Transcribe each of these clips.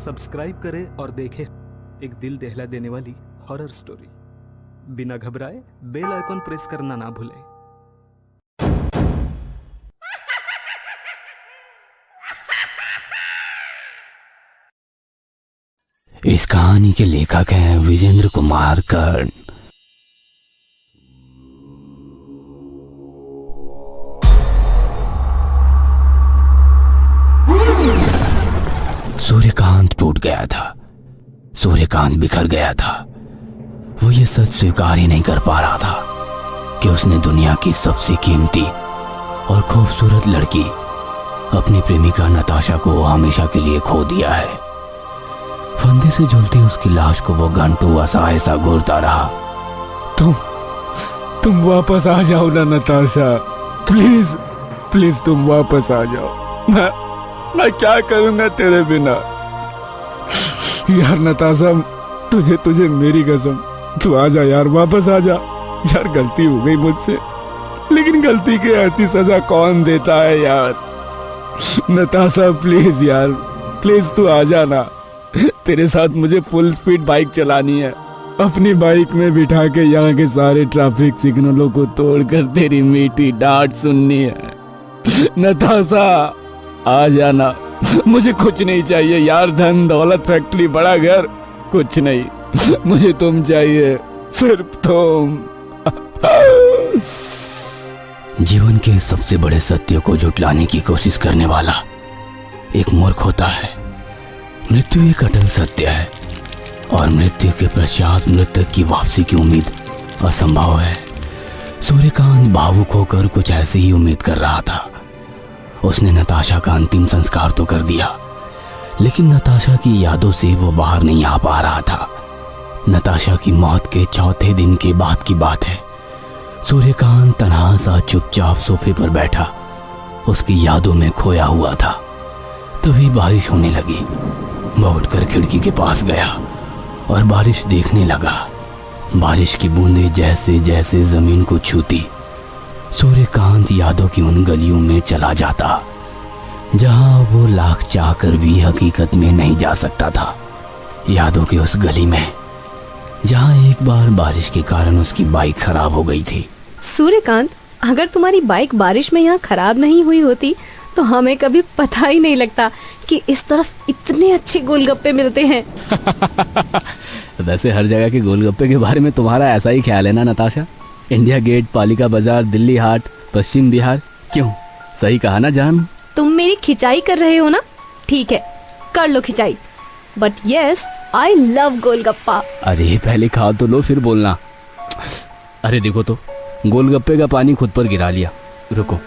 Subscribe करें और देखें एक दिल दहला देने वाली हॉरर स्टोरी। बिना घबराए बेल आइकॉन प्रेस करना ना भूलें। इस कहानी के लेखक हैं विजेंद्र कुमार कर्ण। सूर्यकांत टूट गया था, सूर्यकांत बिखर गया था। वो ये सच स्वीकार ही नहीं कर पा रहा था कि उसने दुनिया की सबसे कीमती और खूबसूरत लड़की अपनी प्रेमिका नताशा को हमेशा के लिए खो दिया है। फंदे से झूलती उसकी लाश को वो घंटों असहाय सा घूरता रहा। तुम वापस आ जाओ ना नताशा, प्लीज प्लीज तुम वापस आ जाओ। मैं क्या करूंगा तेरे बिना। यार नताशा, तुझे मेरी कसम, तू आ जा यार, वापस आ जा। यार गलती हो गई मुझसे, लेकिन गलती की ऐसी सजा कौन देता है यार। नताशा प्लीज यार, प्लीज तू आ जाना। तेरे साथ मुझे फुल स्पीड बाइक चलानी है। अपनी बाइक में बिठा के यहाँ के सारे ट्रैफिक सिग्नलों को तोड़कर तेरी मीठी डांट सुननी है। नताशा आ जाना। मुझे कुछ नहीं चाहिए यार, धन दौलत फैक्ट्री बड़ा घर कुछ नहीं, मुझे तुम चाहिए, सिर्फ तुम। जीवन के सबसे बड़े सत्य को झुटलाने की कोशिश करने वाला एक मूर्ख होता है। मृत्यु एक अटल सत्य है और मृत्यु के पश्चात मृतक की वापसी की उम्मीद असंभव है। सूर्यकांत भावुक होकर कुछ ऐसी ही उम्मीद कर रहा था। उसने नताशा का अंतिम संस्कार तो कर दिया, लेकिन नताशा की यादों से वो बाहर नहीं आ पा रहा था। नताशा की मौत के चौथे दिन के बाद की बात है। सूर्यकांत तन्हा सा चुपचाप सोफे पर बैठा उसकी यादों में खोया हुआ था। तभी बारिश होने लगी। वह उठकर खिड़की के पास गया और बारिश देखने लगा। बारिश की बूंदें जैसे जैसे जमीन को छूती, सूर्यकांत यादों की उन गलियों में चला जाता जहां वो लाख चाहकर भी हकीकत में नहीं जा सकता था। यादों की उस गली में जहां एक बार बारिश के कारण उसकी बाइक खराब हो गई थी। सूर्यकांत, अगर तुम्हारी बाइक बारिश में यहाँ खराब नहीं हुई होती तो हमें कभी पता ही नहीं लगता कि इस तरफ इतने अच्छे गोलगप्पे मिलते हैं। वैसे हर जगह के गोलगप्पे के बारे में तुम्हारा ऐसा ही ख्याल है ना नताशा? इंडिया गेट, पालिका बाजार, दिल्ली हाट, पश्चिम बिहार, क्यों सही कहा ना जान? तुम मेरी खिंचाई कर रहे हो ना? ठीक है, कर लो खिंचाई, but yes I love golgappa. अरे पहले खा तो लो फिर बोलना। अरे देखो तो, गोलगप्पे का पानी खुद पर गिरा लिया। रुको,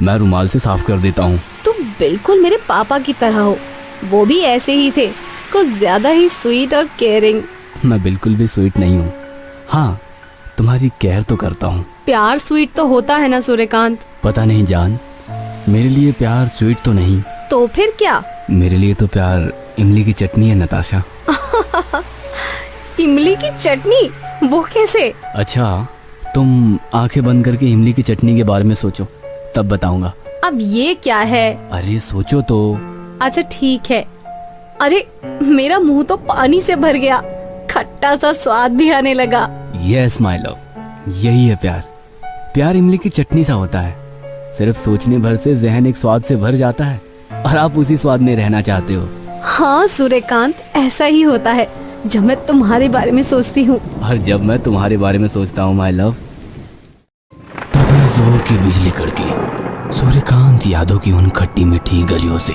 मैं रुमाल से साफ कर देता हूँ। तुम बिल्कुल मेरे पापा की तरह हो, वो भी ऐसे ही थे, कुछ ज्यादा ही स्वीट और केयरिंग। मैं बिल्कुल भी स्वीट नहीं हूँ। हाँ, तुम्हारी केयर तो करता हूँ। प्यार स्वीट तो होता है ना सूर्यकांत? पता नहीं जान, मेरे लिए प्यार स्वीट तो नहीं। तो फिर क्या? मेरे लिए तो प्यार इमली की चटनी है नताशा। इमली की चटनी? वो कैसे? अच्छा, तुम आंखें बंद करके इमली की चटनी के बारे में सोचो, तब बताऊंगा। अब ये क्या है? अरे सोचो तो। अच्छा ठीक है। अरे मेरा मुंह तो पानी से भर गया, खट्टा सा स्वाद भी आने लगा। यस माय लव, यही है प्यार। प्यार इमली की चटनी सा होता है। सिर्फ सोचने भर से जहन एक स्वाद से भर जाता है और आप उसी स्वाद में रहना चाहते हो। हाँ सूर्यकांत, ऐसा ही होता है जब मैं तुम्हारे बारे में सोचती हूँ। और जब मैं तुम्हारे बारे में सोचता हूँ माय लव। तभी जोर की बिजली कड़की। सूर्यकांत यादों की उन खट्टी मीठी गलियों से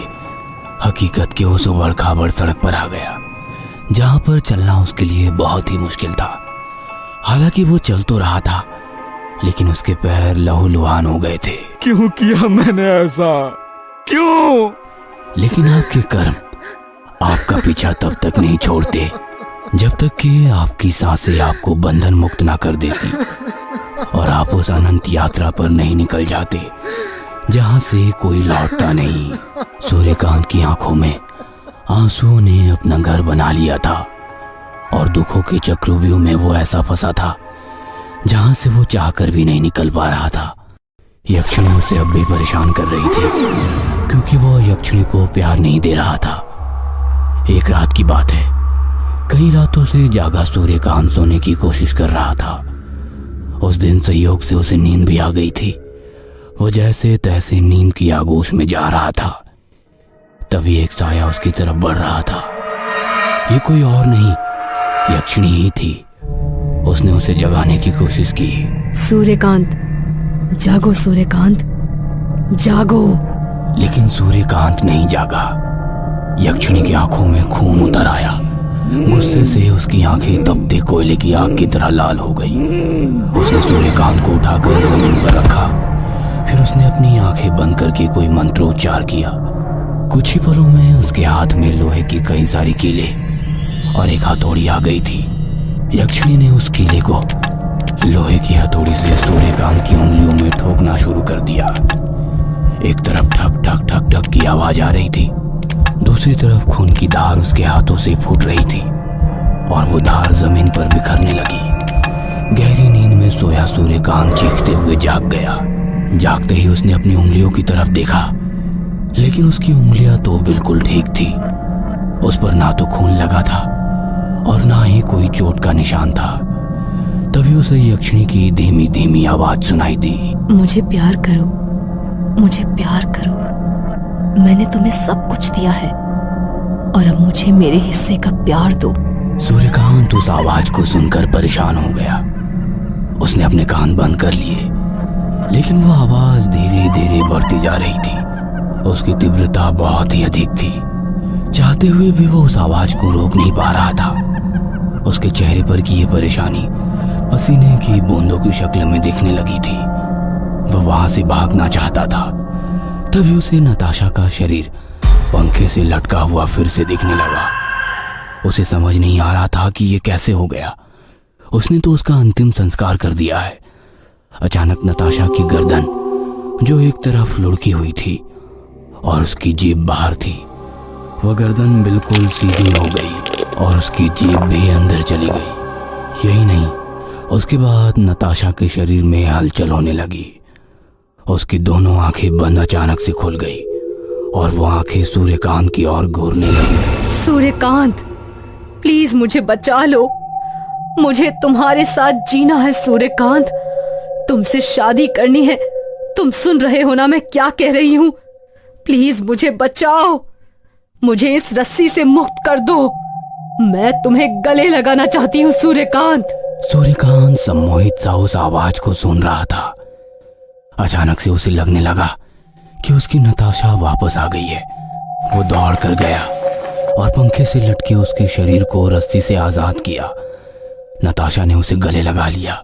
हकीकत के उस उबड़ खाबड़ सड़क पर आ गया जहां पर चलना उसके लिए बहुत ही मुश्किल था। हालांकि वो चल तो रहा था, लेकिन उसके पैर लहूलुहान हो गए थे। क्यों किया मैंने ऐसा? क्यों? लेकिन आपके कर्म आपका पीछा तब तक नहीं छोड़ते जब तक कि आपकी सांसें आपको बंधन मुक्त ना कर देती और आप उस अनंत यात्रा पर नहीं निकल जाते जहां से कोई लौटता नहीं। सूर्यकांत की आंखों में आंसुओं ने अपना घर बना लिया था और दुखों के चक्रव्यूह में वो ऐसा फंसा था जहां से वो चाहकर भी नहीं निकल पा रहा था। यक्षिणी उसे अब भी परेशान कर रही थी क्योंकि वो यक्षिणी को प्यार नहीं दे रहा था। एक रात की बात है। कई रातों से जागा सूर्यकांत सोने की कोशिश कर रहा था। उस दिन संयोग से उसे नींद भी आ गई थी। वो जैसे तैसे नींद की आगोश में जा रहा था, तभी एक साया उसकी तरफ बढ़ रहा था। ये कोई और नहीं, यक्षिणी ही थी। उसने उसे जगाने की कोशिश की। सूर्यकांत, जागो सूर्यकांत, जागो। लेकिन सूर्यकांत नहीं जागा। यक्षिणी की आंखों में खून उतर आया। गुस्से से उसकी आंखें तपते कोयले की आग की तरह लाल हो गई। उसने सूर्यकांत को उठाकर जमीन पर रखा। फिर उसने अपनी आंखें बंद करके कोई मंत्रोच्चार किया। कुछ ही पलों में उसके हाथ में लोहे की कई सारी कीलें और एक हथौड़ी आ गई थी। यक्षिणी ने उस कीले को लोहे की हथौड़ी से सूर्यकांत की उंगलियों में ठोकना शुरू कर दिया। एक तरफ ठक ठक ठक ठक की आवाज आ रही थी, दूसरी तरफ खून की धार उसके हाथों से फूट रही थी और वो धार जमीन पर बिखरने लगी। गहरी नींद में सोया सूर्यकांत चीखते हुए जाग गया। जागते ही उसने अपनी उंगलियों की तरफ देखा, लेकिन उसकी उंगलियां तो बिल्कुल ठीक थी। उस पर ना तो खून लगा था और ना ही कोई चोट का निशान था। तभी उसे यक्षिणी की धीमी धीमी आवाज सुनाई दी। मुझे प्यार करो, मुझे प्यार करो। मैंने तुम्हें सब कुछ दिया है और अब मुझे मेरे हिस्से का प्यार दो। सूर्यकांत उस आवाज को सुनकर परेशान हो गया। उसने अपने कान बंद कर लिए, लेकिन वो आवाज धीरे धीरे बढ़ती जा रही थी। उसकी तीव्रता बहुत ही अधिक थी। चाहते हुए भी वो उस आवाज को रोक नहीं पा रहा था। उसके चेहरे पर की ये परेशानी पसीने की बूंदों की शक्ल में दिखने लगी थी। वह वहां से भागना चाहता था। तभी उसे नताशा का शरीर पंखे से लटका हुआ फिर से दिखने लगा। उसे समझ नहीं आ रहा था कि ये कैसे हो गया। उसने तो उसका अंतिम संस्कार कर दिया है। अचानक नताशा की गर्दन, जो एक तरफ लुढ़की हुई थी और उसकी जीभ बाहर थी, वह गर्दन बिल्कुल सीधी हो गई और उसकी जीभ भी अंदर चली गई। यही नहीं, उसके बाद नताशा के शरीर में हलचल होने लगी। उसकी दोनों आंखें बंद अचानक से खुल गई और वो आंखें सूर्यकांत की ओर घूरने लगी। सूर्यकांत, प्लीज मुझे बचा लो। मुझे तुम्हारे साथ जीना है सूर्यकांत। तुमसे शादी करनी है। तुम सुन रहे हो ना मैं क्या कह रही हूँ? प्लीज मुझे बचाओ। मुझे इस रस्सी से मुक्त कर दो। मैं तुम्हें गले लगाना चाहती हूँ सूर्यकांत। सूर्यकांत सम्मोहित सा उस आवाज को सुन रहा था। अचानक से उसे लगने लगा कि उसकी नताशा वापस आ गई है। वो दौड़ कर गया और पंखे से लटके उसके शरीर को रस्सी से आजाद किया। नताशा ने उसे गले लगा लिया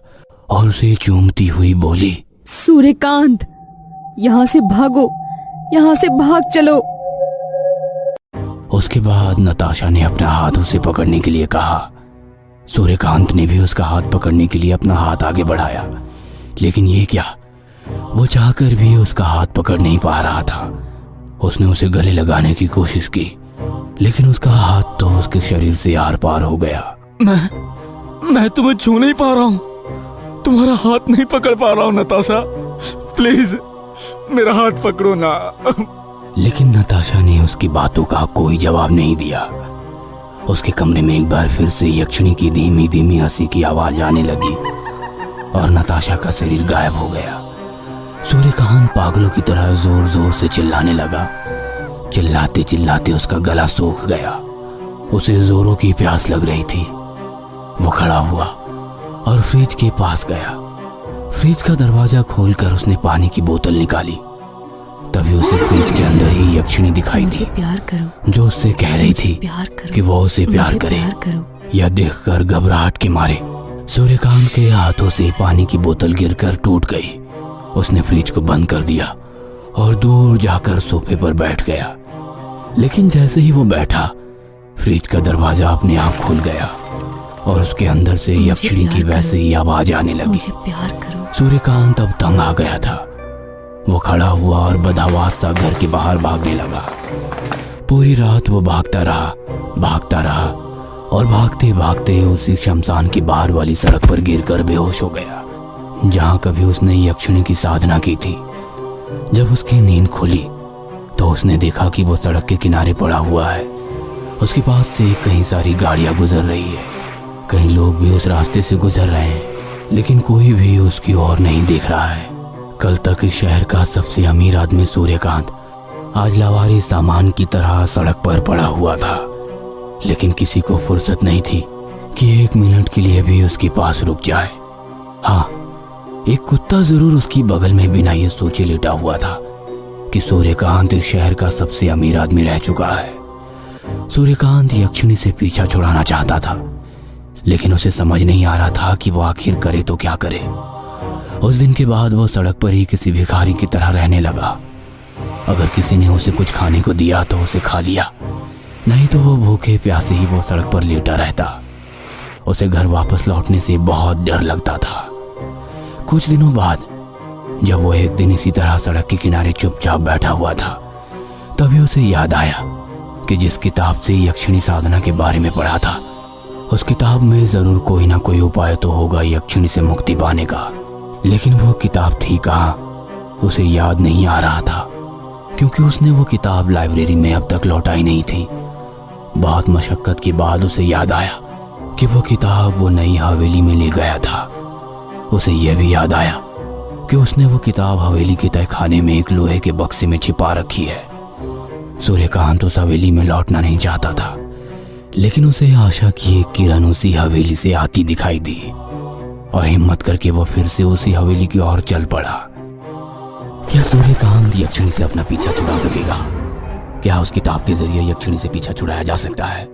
और उसे चूमती हुई बोली, सूर्यकांत, यहाँ से भागो, यहाँ से भाग चलो। उसके बाद नताशा ने अपना हाथ उसे पकड़ने के लिए कहा। सूर्यकांत ने भी उसका हाथ पकड़ने के लिए अपना हाथ आगे बढ़ाया, लेकिन ये क्या, वो चाहकर भी उसका हाथ पकड़ नहीं पा रहा था। उसने उसे गले लगाने की कोशिश की, लेकिन उसका हाथ तो उसके शरीर से आर पार हो गया। मैं तुम्हें छू नहीं पा रहा हूँ, तुम्हारा हाथ नहीं पकड़ पा रहा हूँ नताशा। प्लीज मेरा हाथ पकड़ो ना। लेकिन नताशा ने उसकी बातों का कोई जवाब नहीं दिया। उसके कमरे में एक बार फिर से यक्षिणी की धीमी धीमी हंसी की आवाज आने लगी और नताशा का शरीर गायब हो गया। सूर्यकांत पागलों की तरह जोर जोर से चिल्लाने लगा। चिल्लाते चिल्लाते उसका गला सूख गया। उसे जोरों की प्यास लग रही थी। वो खड़ा हुआ और फ्रिज के पास गया। फ्रिज का दरवाजा खोलकर उसने पानी की बोतल निकाली। तभी उसे फ्रिज के अंदर ही यक्षिणी दिखाई दी, प्यार करो, जो उससे कह रही थी कि वो उसे प्यार करे। यह देखकर घबराहट के मारे सूर्यकांत के हाथों से पानी की बोतल गिरकर टूट गई। उसने फ्रिज को बंद कर दिया और दूर जाकर सोफे पर बैठ गया। लेकिन जैसे ही वो बैठा, फ्रिज का दरवाजा अपने आप खुल गया और उसके अंदर से यक्षिणी की वैसे ही आवाज आने लगी, मुझे प्यार करो। सूर्यकांत अब तंग आ गया था। वो खड़ा हुआ और बदहवास सा घर के बाहर भागने लगा। पूरी रात वो भागता रहा और भागते भागते उसी शमशान के बाहर वाली सड़क पर गिरकर बेहोश हो गया, जहां कभी उसने यक्षिणी की साधना की थी। जब उसकी नींद खुली तो उसने देखा कि वो सड़क के किनारे पड़ा हुआ है उसके पास से कई सारी गाड़ियां गुजर रही है, कई लोग भी उस रास्ते से गुजर रहे हैं, लेकिन कोई भी उसकी ओर नहीं देख रहा है। कल तक इस शहर का सबसे अमीर आदमी सूर्यकांत आज लावारी सामान की तरह सड़क पर पड़ा हुआ था, लेकिन किसी को फुर्सत नहीं थी कि 1 मिनट के लिए भी उसके पास रुक जाए। हाँ, एक कुत्ता जरूर उसकी बगल में बिना ये सोचे लेटा हुआ था कि सूर्यकांत इस शहर का सबसे अमीर आदमी रह चुका है। सूर्यकांत यक्षिणी से पीछा छुड़ाना चाहता था, लेकिन उसे समझ नहीं आ रहा था कि वो आखिर करे तो क्या करे। उस दिन के बाद वो सड़क पर ही किसी भिखारी की तरह रहने लगा। अगर किसी ने उसे कुछ खाने को दिया तो उसे खा लिया, नहीं तो वो भूखे प्यासे ही वो सड़क पर लेटा रहता। उसे घर वापस लौटने से बहुत डर लगता था। कुछ दिनों बाद जब वो एक दिन इसी तरह सड़क के किनारे चुपचाप बैठा हुआ था, तभी उसे याद आया कि जिस किताब से यक्षिणी साधना के बारे में पढ़ा था, उस किताब में जरूर कोई ना कोई उपाय तो होगा यक्षिणी से मुक्ति पाने का। लेकिन वो किताब थी कहाँ, उसे याद नहीं आ रहा था, क्योंकि उसने वो किताब लाइब्रेरी में अब तक लौटाई नहीं थी। बहुत मशक्कत के बाद उसे याद आया कि वो किताब वो नई हवेली में ले गया था। उसे यह भी याद आया कि उसने वो किताब हवेली के तहखाने में एक लोहे के बक्से में छिपा रखी है। सूर्यकांत उस हवेली में लौटना नहीं चाहता था, लेकिन उसे आशा की एक किरण उसी हवेली से आती दिखाई दी और हिम्मत करके वो फिर से उसी हवेली की ओर चल पड़ा। क्या सूर्यकांत यक्षिणी से अपना पीछा छुड़ा सकेगा? क्या उस किताब के जरिए यक्षिणी से पीछा छुड़ाया जा सकता है?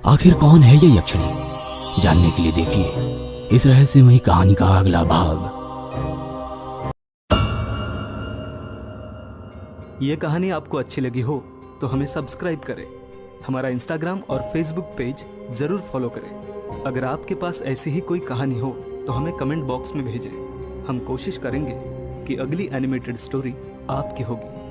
आखिर कौन है ये यक्षिणी? जानने के लिए देखिए इस रहस्यमयी कहानी का अगला भाग। ये कहानी आपको अच्छी लगी हो तो हमें सब्सक्राइब करें, हमारा इंस्टाग्राम और फेसबुक पेज जरूर फॉलो करें। अगर आपके पास ऐसी ही कोई कहानी हो तो हमें कमेंट बॉक्स में भेजें। हम कोशिश करेंगे कि अगली एनिमेटेड स्टोरी आपकी होगी।